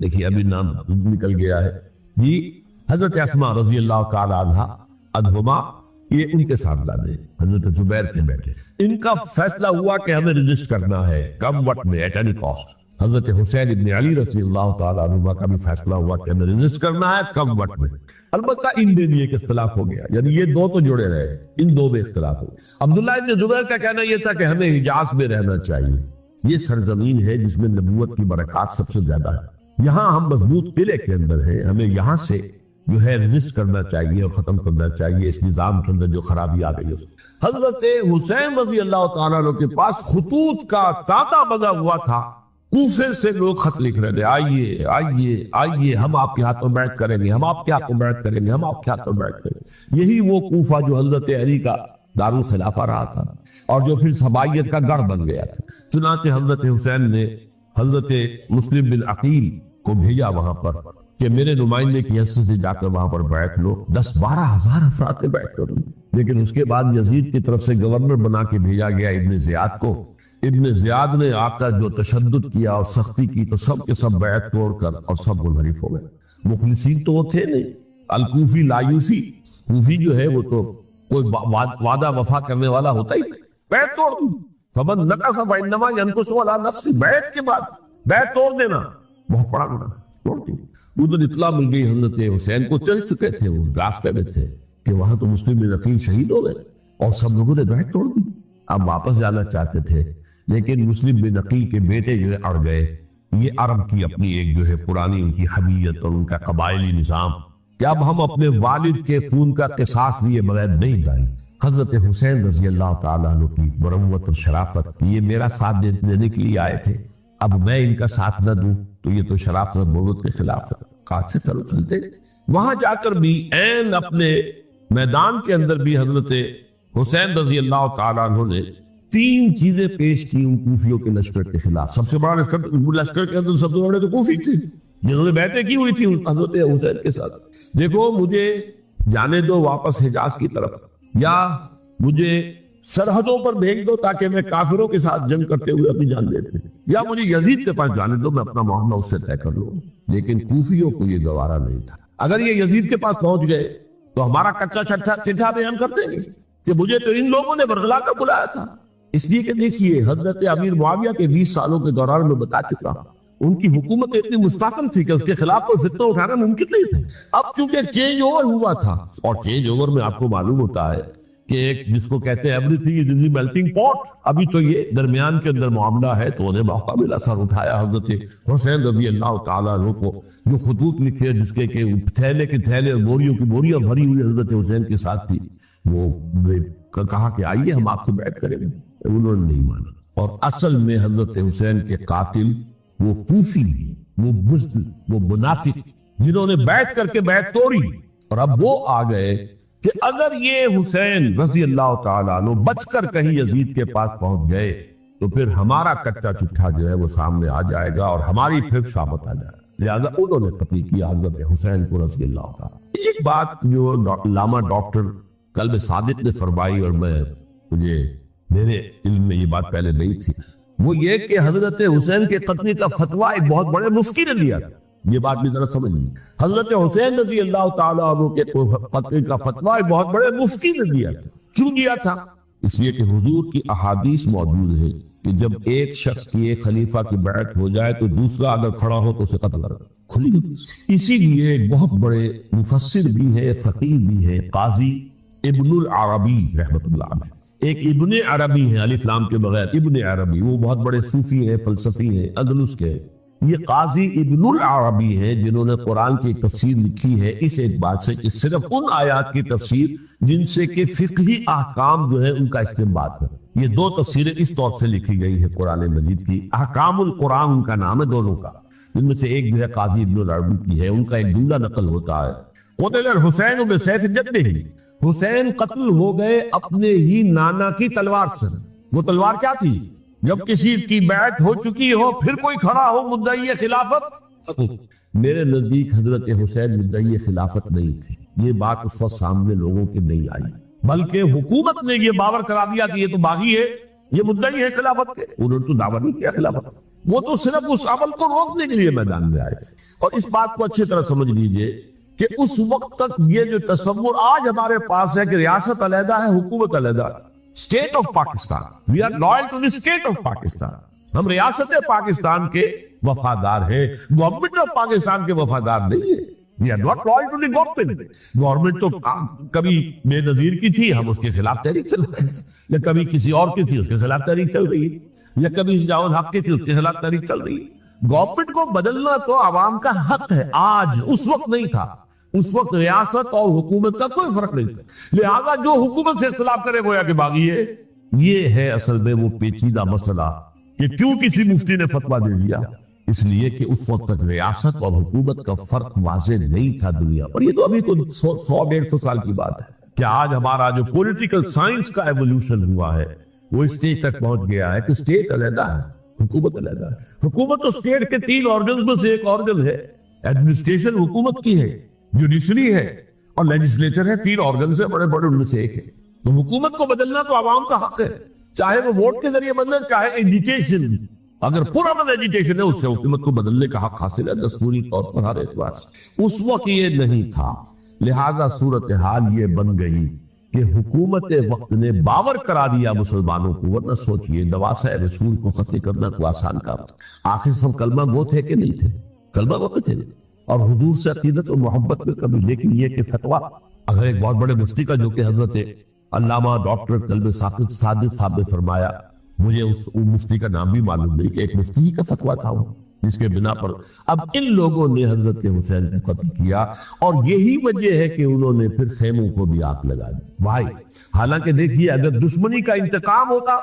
دیکھیے ابھی نام نکل گیا ہے جی, حضرت اسماء رضی اللہ تعالی عنہا عنہما, یہ ان کے صاحبزادے حضرت زبیر کے بیٹے. ان کا فیصلہ ہوا کہ ہمیں رجسٹ کرنا ہے کم وقت میں ایٹ اینی کاسٹ. حضرت حسین ابن علی رضی اللہ تعالی عنہ کا بھی فیصلہ ہوا کہ ہمیں رجسٹ کرنا ہے کم وقت میں. البتہ ان میں بھی ایک اختلاف ہو گیا, یعنی یہ دو تو جڑے رہے, ان دو میں اختلاف ہو گیا. عبداللہ ابن زبیر کا کہنا یہ تھا کہ ہمیں حجاز میں رہنا چاہیے, یہ سرزمین ہے جس میں نبوت کی برکات سب سے زیادہ ہے, یہاں ہم مضبوط قلعے کے اندر ہیں, ہمیں یہاں سے جو ہے رجسٹ کرنا چاہیے اور ختم کرنا چاہیے اس نظام کے اندر جو خرابی آ گئی ہے. حضرت حسین رضی اللہ تعالیٰ عنہ کے پاس خطوط کا تانتا بنا ہوا تھا, کوفے سے لوگ خط لکھ رہے تھے, آئیے آئیے آئیے, ہم آپ کے ہاتھوں بیعت کریں گے, ہم آپ کے ہاتھوں بیعت کریں گے, ہم آپ کے ہاتھوں بیعت کریں گے. یہی وہ کوفہ جو حضرت علی کا دارالخلافہ رہا تھا اور جو پھر سبائیت کا گڑھ بن گیا تھا. چنانچہ حضرت حسین نے حضرت مسلم بن عقیل کو بھیجا وہاں پر کہ میرے نمائندے کی حیثیت سے جا کر وہاں پر بیعت لو. 10-12 ہزار افراد نے بیعت کر لی. لیکن اس کے بعد یزید کی طرف سے گورنر بنا کے بھیجا گیا ابن زیاد کو. ابن زیاد نے آ کر جو تشدد کیا اور سختی کی تو سب کے سب بیعت توڑ کر اور سب منحرف ہو گئے. مخلصین تو وہ تھے نہیں, الکوفی لایوسی, کوفی جو ہے وہ تو کوئی وعدہ وفا کرنے والا ہوتا ہی نہیں, بیعت توڑ دی. فمن نقص فانما ينقص على نفسه, بیعت کے بعد بیعت توڑ دینا بہت بڑا گناہ, توڑ دی. ادھر اطلاع مل گئی حضرت حسین کو, چل چکے تھے وہ راستے میں تھے کہ وہاں تو مسلم بن عقیل شہید ہو گئے اور سب لوگوں نے بیعت توڑ دی. اب واپس جانا چاہتے تھے لیکن مسلم بن عقیل کے بیٹے جو ہے اڑ گئے. یہ عرب کی اپنی ایک جو ہے پرانی ان کی حمیت اور ان کا قبائلی نظام کہ اب ہم اپنے والد کے خون کا قصاص لیے بغیر نہیں جائیں. حضرت حسین رضی اللہ تعالیٰ عنہ کی مروت اور شرافت, یہ میرا ساتھ دینے کے لیے آئے تھے, اب میں ان کا ساتھ نہ دوں تو یہ تو شرافت اور مروت کے خلاف ہے. کہاں سے چلو چلتے وہاں جا کر بھی عین اپنے میدان کے اندر بھی حضرت حسین رضی اللہ تعالیٰ عنہ نے 3 چیزیں پیش کی ان کوفیوں کے لشکر کے خلاف. سب سے بڑا لشکر کے اندر سب سے بڑے تو کوفی تھے جنہوں نے بیعتیں کی ہوئی تھی حضرت حسین کے ساتھ. دیکھو مجھے جانے دو واپس حجاز کی طرف, یا مجھے سرحدوں پر بھیج دو تاکہ میں کافروں کے ساتھ جنگ کرتے ہوئے اپنی جان دے دوں, یا مجھے یزید کے پاس جانے دو, میں اپنا معاملہ اس سے طے کر لوں. لیکن کوفیوں کو یہ گوارا نہیں تھا. اگر یہ یزید کے پاس پہنچ گئے تو ہمارا کچا چٹھا بیان کر دیں گے کہ مجھے تو ان لوگوں نے برگلا کر بلایا تھا. اس لیے کہ دیکھیے حضرت امیر معاویہ کے 20 سالوں کے دوران میں بتا چکا ہوں, ان کی حکومت اتنی مستحکم تھی کہ اس کے خلاف تو فتنہ اٹھانا ممکن نہیں تھا. اب چونکہ چینج اوور ہوا تھا, اور چینج اوور میں آپ کو معلوم ہوتا ہے کہ ایک جس کو کہتے ہیں every thing is in the melting پاٹ, ابھی تو یہ درمیان کے اندر معاملہ ہے, تو انہیں موقع ملا سر اٹھایا حضرت حسین رضی اللہ تعالیٰ عنہ کو, جو خطوط لکھے جس کے کہ تھیلے کے تھیلے اور بوریوں کی بوریاں بھری ہوئی حضرت حسین کے ساتھ تھی. وہ کہا کہ آئیے ہم آپ سے بیعت کریں گے, انہوں نے نہیں مانا. اور اصل میں حضرت حسین کے قاتل وہ کوفی, وہ بزدل, وہ منافق جنہوں نے بیعت کر کے بیعت توڑی. اور اب وہ آ گئے کہ اگر یہ حسین رضی اللہ تعالیٰ عنہ بچ کر کہیں یزید کے پاس پہنچ گئے تو پھر ہمارا کچا چٹھا جو ہے وہ سامنے آ جائے گا اور ہماری پھر شامت آ جائے گا. لہذا انہوں نے قتل کیا حضرت حسین کو رضی اللہ تعالیٰ. ایک بات جو علامہ ڈاکٹر قلب صادق نے فرمائی, اور مجھے میرے علم میں یہ بات پہلے نہیں تھی, وہ یہ کہ حضرت حسین کے قتل کا فتویٰ ایک بہت بڑے مفتی نے لیا تھا. یہ بات بھی ذرا سمجھ لیں, حضرت حسین رضی اللہ تعالیٰ عنہ کے قتل کا فتویٰ ایک بہت بڑے مفتی نے دیا تھا. کیوں دیا تھا؟ اس لیے کہ حضور کی احادیث موجود ہے کہ جب ایک شخص کی ایک خلیفہ کی بیعت ہو جائے تو دوسرا اگر کھڑا ہو تو اسے قتل کر کھلی. اسی لیے ایک بہت بڑے مفسر بھی ہے, فقیہ بھی ہے, قاضی ابن العربی رحمۃ اللہ علیہ. ایک ابن عربی ہے الف لام کے بغیر, ابن عربی, وہ بہت بڑے صوفی ہیں, فلسفی ہیں, اندلس کے. یہ قاضی ابن العربی ہے جنہوں نے قرآن کی تفسیر لکھی ہے اس اعتبار سے کہ صرف ان آیات کی تفسیر جن سے کہ فقہی احکام جو ہے ان کا استنباط ہے. یہ دو تفسیریں اس طور سے لکھی گئی ہے قرآن مجید کی. احکام القرآن ان کا نام ہے دونوں کا، جن میں سے ایک جو ہے قاضی ابن العربی کی ہے. ان کا ایک جملہ نقل ہوتا ہے، قتل الحسین بسیف جدہ، حسین قتل ہو گئے اپنے ہی نانا کی تلوار سے. وہ تلوار کیا تھی؟ جب کسی کی بیعت ہو چکی ہو پھر کوئی کھڑا ہو مدعی خلافت. میرے نزدیک حضرت حسین مدعی خلافت نہیں تھے. یہ بات اس وقت سامنے لوگوں کے نہیں آئی، بلکہ حکومت نے یہ باور کرا دیا کہ یہ تو باغی ہے، یہ مدعی ہے خلافت کے. انہوں نے تو دعویٰ نہیں کیا خلافت، وہ تو صرف اس عمل کو روکنے کے لیے میدان میں آئے تھے. اور اس بات کو اچھی طرح سمجھ لیجئے کہ اس وقت تک یہ جو تصور آج ہمارے پاس ہے کہ ریاست علیحدہ ہے، حکومت علیحدہ ہے. State of Pakistan, we are loyal to the state of Pakistan. ہم ریاست پاکستان کے وفادار ہیں، گورنمنٹ آف پاکستان کے وفادار نہیں ہے. We are not loyal to the government. Government تو کبھی بے نظیر کی تھی، ہم اس کے خلاف تحریک چل رہے ہیں، یا کبھی کسی اور کی تھی اس کے خلاف تحریک چل رہی ہے، یا کبھی جاوید حق کی تھی اس کے خلاف تحریک چل رہی ہے. گورنمنٹ کو بدلنا تو عوام کا حق ہے. آج اس وقت نہیں تھا، اس وقت ریاست اور حکومت کا کوئی فرق نہیں تھا. لہذا جو حکومت سے اختلاف کرے گویا کہ باغی ہے. یہ ہے اصل میں وہ پیچیدہ مسئلہ کہ کیوں کسی مفتی نے فتویٰ دے دیا. اس لیے کہ اس وقت تک ریاست اور حکومت کا فرق واضح نہیں تھا دنیا. اور یہ تو ابھی تو 100-150 سال کی بات ہے کہ آج ہمارا جو پولیٹیکل سائنس کا ایولیوشن ہوا ہے وہ اسٹیج تک پہنچ گیا ہے کہ اسٹیٹ علیحدہ ہے، حکومت علیحدہ ہے. حکومت تو اسٹیٹ کے 3 آرگنز میں سے ایک آرگن ہے. ایڈمنسٹریشن حکومت کی ہے، جوڈیشری ہے اور لیجسلیچر ہے. 3 آرگنز ہیں بڑے بڑے، ان میں سے ایک ہے. تو حکومت کو بدلنا تو عوام کا حق ہے، چاہے وہ ووٹ کے ذریعے بدلے چاہے ایجیٹیشن. اگر پرامن ایجیٹیشن ہے اس سے حکومت کو بدلنے کا حق حاصل ہے دستوری طور پر ہر اعتبار سے. اس وقت یہ نہیں تھا. لہذا صورتحال یہ بن گئی کہ حکومت وقت نے باور کرا دیا مسلمانوں کو. ورنہ سوچئے نواسہ رسول کو قتل کرنا کوئی آسان کام تھا. آخر سب کلمہ گو تھے کہ نہیں تھے؟ کلمہ گو تھے اور حضور سے عقیدت اور محبت میں کبھی. لیکن یہ کہ فتویٰ اگر ایک بہت بڑے مفتی کا جو کہ حضرت علامہ ڈاکٹر قلب صادق صاحب نے فرمایا، مجھے اس مفتی کا نام بھی معلوم نہیں، کہ ایک مفتی کا فتویٰ تھا وہ، جس کے بنا پر اب ان لوگوں نے حضرت حسین کو قتل کیا. اور یہی وجہ ہے کہ انہوں نے پھر خیموں کو بھی آگ لگا دی. بھائی حالانکہ دیکھیے اگر دشمنی کا انتقام ہوتا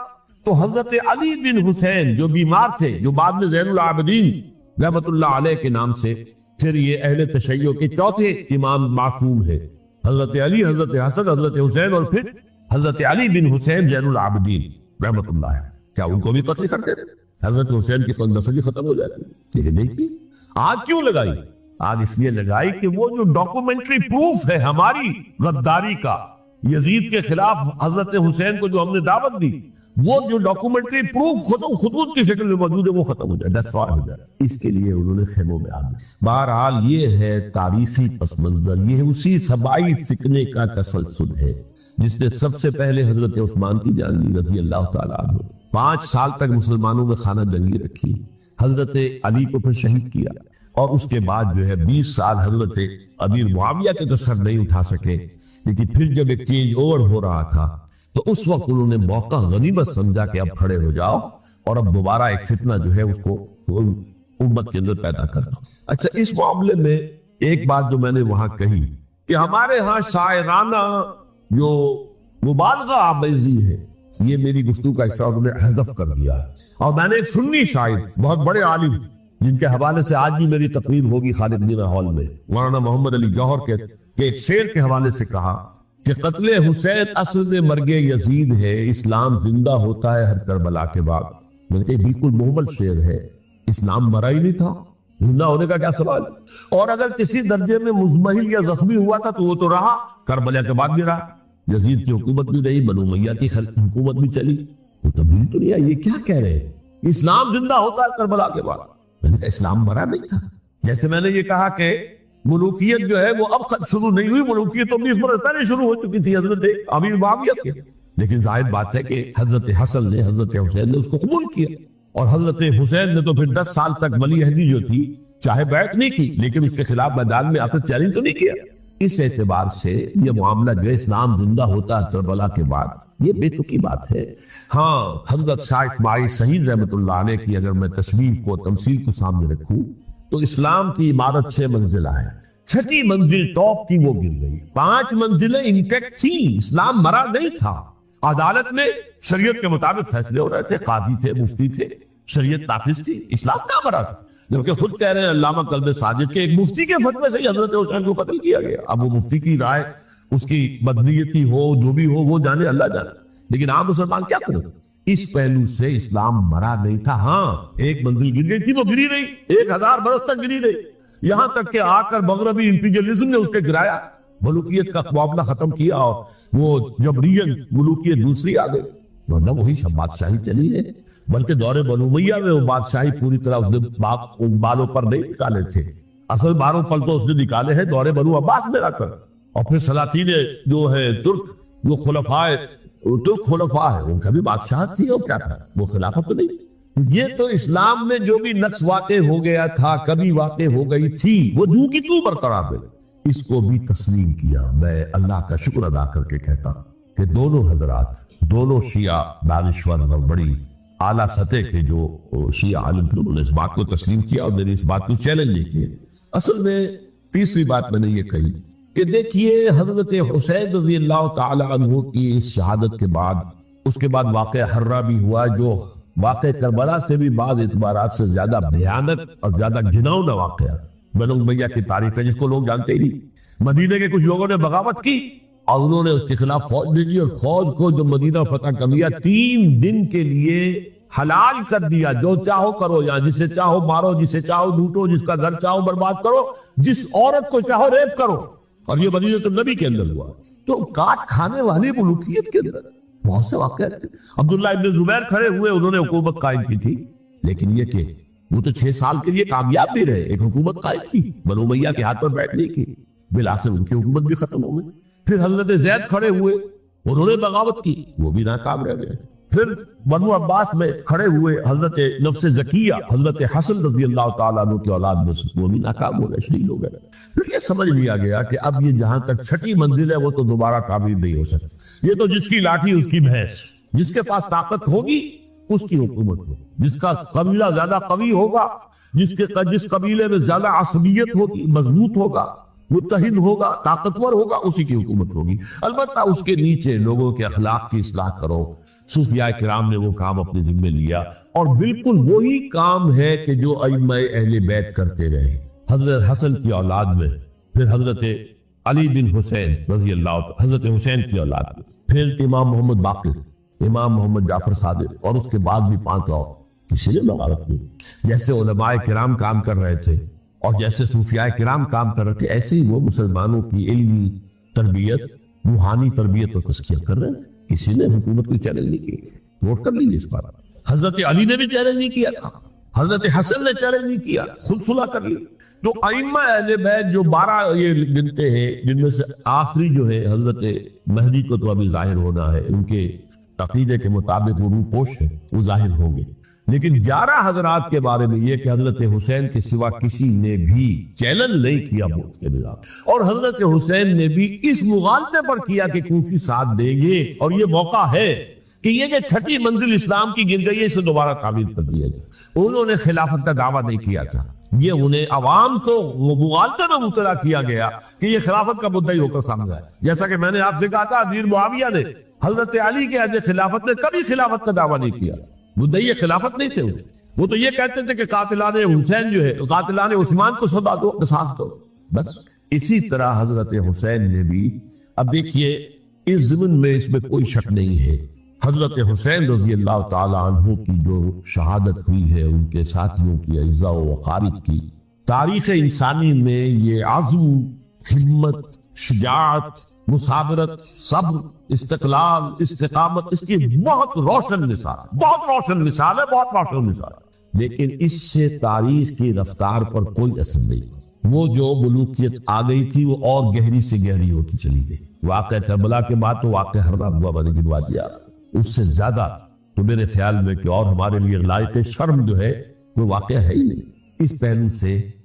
تو حضرت علی بن حسین جو بیمار تھے، جو بعد میں زین العابدین رحمت اللہ علیہ کے نام سے پھر یہ اہل تشیع کے چوتھے امام معصوم ہے، حضرت علی، حضرت حسن، حضرت حسین اور پھر حضرت علی بن حسین زین العابدین رحمت اللہ ہے. کیا ان کو بھی قتل کرتے تھے؟ حضرت حسین کی نسل ختم ہو جاتی. لیکن دیکھیے آج کیوں لگائی؟ آج اس لیے لگائی کہ وہ جو ڈاکومنٹری پروف ہے ہماری غداری کا یزید کے خلاف حضرت حسین کو جو ہم نے دعوت دی، وہ جو ڈاکومنٹری پروف خطوط کی شکل میں موجود ہے وہ ختم ہو جائے، ڈسٹرائے ہو جائے. اس کے لیے انہوں نے خیموں میں آگ لگائی. بہرحال یہ ہے تاریخی پس منظر. یہ اسی سبائی فتنے کا تسلسل ہے جس نے سب سے پہلے حضرت عثمان کی جان لی رضی اللہ تعالیٰ عنہ. 5 سال تک مسلمانوں میں خانہ جنگی رکھی، حضرت علی کو پھر شہید کیا، اور اس کے بعد جو ہے 20 سال حضرت امیر معاویہ کے تو سر نہیں اٹھا سکے. لیکن پھر جب ایک چینج اوور ہو رہا تھا تو اس وقت انہوں نے موقع غنیمت سمجھا کہ اب کھڑے ہو جاؤ اور اب دوبارہ ایک فتنہ جو ہے اس کو امت کے اندر پیدا کرنا. اچھا اس معاملے میں ایک بات جو میں نے وہاں کہی کہ ہمارے ہاں شاعرانہ جو مبالغہ آمیزی ہے، یہ میری گفتگو کا حصہ انہوں نے حذف کر دیا ہے. اور میں نے ایک سنی شاعر بہت بڑے عالم جن کے حوالے سے آج بھی میری تقریر ہوگی خالد جناح ہال میں، مولانا محمد علی جوہر کے ایک شعر کے حوالے سے کہا کہ قتل حسین اصل مرگ یزید ہے، اسلام زندہ ہوتا ہے ہر کربلا کے بعد. میں نے کہا بالکل محمل شعر ہے، اسلام مرا ہی نہیں تھا، زندہ ہونے کا کیا سوال. اور اگر کسی درجے میں مزمحل یا زخمی ہوا تھا تو وہ تو رہا، کربلا کے بعد بھی رہا. یزید کی حکومت بھی رہی، بنو امیہ کی حکومت بھی چلی، وہ تبدیل تو نہیں آئی. یہ کیا کہہ رہے ہیں اسلام زندہ ہوتا ہے کربلا کے بعد؟ میں نے کہا اسلام مرا نہیں تھا. جیسے میں نے یہ کہا کہ ملوکیت جو ہے وہ اب شروع نہیں ہوئی، ملوکیت تو 20 برس پہلے شروع ہو چکی تھی حضرت امیر معاویہ کے. لیکن ظاہر بات ہے کہ حضرت حسن نے، حضرت حسین نے اس کو قبول کیا، اور حضرت حسین نے تو پھر 10 سال تک ولی عہدی جو تھی چاہے بیعت نہیں کی لیکن اس کے خلاف میدان میں آ کر چیلنج تو نہیں کیا. اس اعتبار سے یہ معاملہ جو ہے اسلام زندہ ہوتا ہے کربلا کے بعد، یہ بے تکی بات ہے۔ ہاں حضرت شاہ اسماعیل شہید رحمۃ اللہ علیہ کی اگر میں تصویر کو تمثیل کو سامنے رکھوں تو اسلام کی عمارت 6 منزلہ ہے، 6ٹی منزل ٹاپ کی وہ گر گئی، 5 منزلیں انٹیکٹ تھی، اسلام مرا نہیں تھا۔ عدالت میں شریعت کے مطابق فیصلے ہو رہے تھے، قاضی تھے، مفتی تھے، شریعت نافذ تھی، اسلام نہ مرا تھا۔ جبکہ خود کہہ رہے ہیں علامہ قلب صادق کے ایک مفتی کے فتوے سے ہی حضرت حسین کو قتل کیا گیا۔ اب وہ مفتی کی رائے، اس کی بدنیتی ہو، جو بھی ہو، وہ جانے، اللہ جانے، لیکن عام مسلمان کیا کرے؟ اس پہلو سے اسلام مرا نہیں تھا۔ ہاں ایک منزل گر گئی تھی، وہ گری نہیں، 1000 برس تک گری نہیں، یہاں تک کہ آ کر مغربی امپیریلزم نے اس کے گرایا، ملوکیت کا معاملہ ختم کیا، اور وہ جبرین ملوکیت دوسری آ گئی، ورنہ وہی سب بادشاہی چلی ہے۔ بلکہ دور بنو امیہ میں وہ بادشاہی پوری طرح اس نے بالوں پر نہیں نکالے تھے، اصل باروں پر تو اس نے نکالے ہیں دور بنو عباس میں رہ کر، اور پھر سلاطین جو ہے ترک، جو ترک خلفاء ہے، ان کا بھی بادشاہت تھی، اور کیا تھا، وہ خلافت تو نہیں۔ یہ تو اسلام میں جو بھی نقص واقع ہو گیا تھا، کبھی واقع ہو گئی تھی، وہ جو کی تو برقرار ہے، اس کو بھی تسلیم کیا۔ میں اللہ کا شکر ادا کر کے کہتا کہ دونوں حضرات، دونوں شیعہ دانشور اور بڑی اعلیٰ سطح کے جو شیعہ عالم تھے، انہوں نے اس بات کو تسلیم کیا اور میری اس بات کو چیلنج نہیں کیا۔ اصل میں تیسری بات میں نے یہ کہی کہ دیکھیے حضرت حسین رضی اللہ تعالی عنہ کی اس شہادت کے بعد، اس کے بعد واقعہ حرہ بھی ہوا، جو واقعہ کربلا سے بھی بعض اعتبارات سے زیادہ بھیانک اور زیادہ گھناؤنا واقعہ بنو امیہ کی تاریخ ہے، جس کو لوگ جانتے ہی نہیں۔ مدینے کے کچھ لوگوں نے بغاوت کی اور انہوں نے اس کے خلاف فوج بھیجی، اور فوج کو جو مدینہ فتح کر لیا، 3 دن کے لیے حلال کر دیا، جو چاہو کرو، یا جسے چاہو مارو، جسے چاہو لوٹو، جس کا گھر چاہو برباد کرو، جس عورت کو چاہو ریپ کرو۔ اور یہ مدینہ النبی کے اندر ہوا، تو کاٹ کھانے والی ملوکیت کے اندر بہت سے واقعات تھے۔ عبداللہ ابن زبیر کھڑے ہوئے، انہوں نے حکومت قائم کی تھی، لیکن یہ کہ وہ تو 6 سال کے لیے کامیاب بھی رہے، ایک حکومت قائم کی، بنو امیہ کے ہاتھ پر بیٹھنے کی، بالآخر ان کی حکومت بھی ختم ہو گئی۔ پھر حضرت زید کھڑے ہوئے، انہوں نے بغاوت کی، وہ بھی ناکام رہ گئے۔ پھر بنو عباس میں کھڑے ہوئے حضرت نفس زکیہ، حضرت حسن رضی اللہ تعالیٰ عنہ کے اولاد میں سے، وہ بھی ناکام ہو گئے، شہید ہو گئے۔ پھر یہ سمجھ لیا گیا کہ اب یہ جہاں تک 6ٹی منزل ہے، وہ تو دوبارہ تعمیر نہیں ہو سکتی، یہ تو جس کی لاٹھی اس کی بھینس، جس کے پاس طاقت ہوگی اس کی حکومت ہوگی، جس کا قبیلہ زیادہ قوی ہوگا، جس قبیلے میں زیادہ عصبیت ہوگی، مضبوط ہوگا، متحد ہوگا، طاقتور ہوگا، اسی کی حکومت ہوگی۔ البتہ اس کے نیچے لوگوں کے اخلاق کی اصلاح کرو۔ صوفیاء کرام نے وہ کام اپنے ذمہ لیا، اور بالکل وہی کام ہے کہ جو ائمہ اہل بیت کرتے رہے۔ حضرت حسن کی اولاد میں، پھر حضرت علی بن حسین رضی اللہ عنہ، حضرت حسین کی اولاد میں، پھر امام محمد باقر، امام محمد جعفر صادق، اور اس کے بعد بھی 5 اور، کسی نے بغاوت نہیں۔ جیسے علماء کرام کام کر رہے تھے اور جیسے صوفیاء کرام کام کر رہے تھے، ایسے ہی وہ مسلمانوں کی علمی تربیت، روحانی تربیت اور تزکیہ کر رہے تھے۔ کسی نے حکومت کو چیلنج نہیں کیا، ووٹ کر لیجیے اس بات۔ حضرت علی نے بھی چیلنج نہیں کیا تھا، حضرت حسن نے چیلنج نہیں کیا، خود صلح کر لی۔ تو ائمہ اہل بیت جو 12 یہ گنتے ہیں، جن میں سے آخری جو ہے حضرت مہدی کو تو ابھی ظاہر ہونا ہے، ان کے عقیدے کے مطابق وہ روح پوش ہے، وہ ظاہر ہوں گے، لیکن 11 حضرات کے بارے میں یہ کہ حضرت حسین کے سوا کسی نے بھی چیلنج نہیں کیا موت کے نظام، اور حضرت حسین نے بھی اس مغالطے پر کیا کہ کوفی ساتھ دیں گے، اور یہ موقع ہے کہ یہ جو 6ٹی منزل اسلام کی گر گئی ہے، اسے دوبارہ تعمیر کر دیا جائے۔ انہوں نے خلافت کا دعویٰ نہیں کیا تھا، یہ انہیں عوام کو مغالطے میں مبتلا کیا گیا کہ یہ خلافت کا مدعی ہو کر سامنے آئے۔ جیسا کہ میں نے آپ سے کہا تھا، امیر معاویہ نے حضرت علی کے عہد خلافت میں کبھی خلافت کا دعویٰ نہیں کیا، مدعی خلافت نہیں تھے وہ تو یہ کہتے تھے کہ قاتلان حسین جو ہے، قاتلان عثمان کو سزا دو، قصاص دو، بس۔ اسی طرح حضرت حسین نے بھی، اب دیکھیے اس ضمن میں اس میں کوئی شک نہیں ہے، حضرت حسین رضی اللہ تعالی عنہ کی جو شہادت ہوئی ہے، ان کے ساتھیوں کی، اعزاء و اقارب کی، تاریخ انسانی میں یہ عزم، ہمت، شجاعت، مثابرت، صبر، استقلال، استقامت، اس کی بہت روشن مثال، بہت روشن مثال ہے، بہت روشن مثال ہے۔ لیکن اس سے تاریخ کی رفتار پر کوئی اثر نہیں، وہ جو ملوکیت آ گئی تھی وہ اور گہری سے گہری ہوتی چلی گئی۔ واقعہ کربلا کے بعد تو واقعہ حرہ ہوا، میں نے گنوا دیا، اس سے زیادہ تو میرے خیال میں کہ اور ہمارے لیے لائق شرم جو ہے وہ واقعہ ہے ہی نہیں۔ اس پہلو سے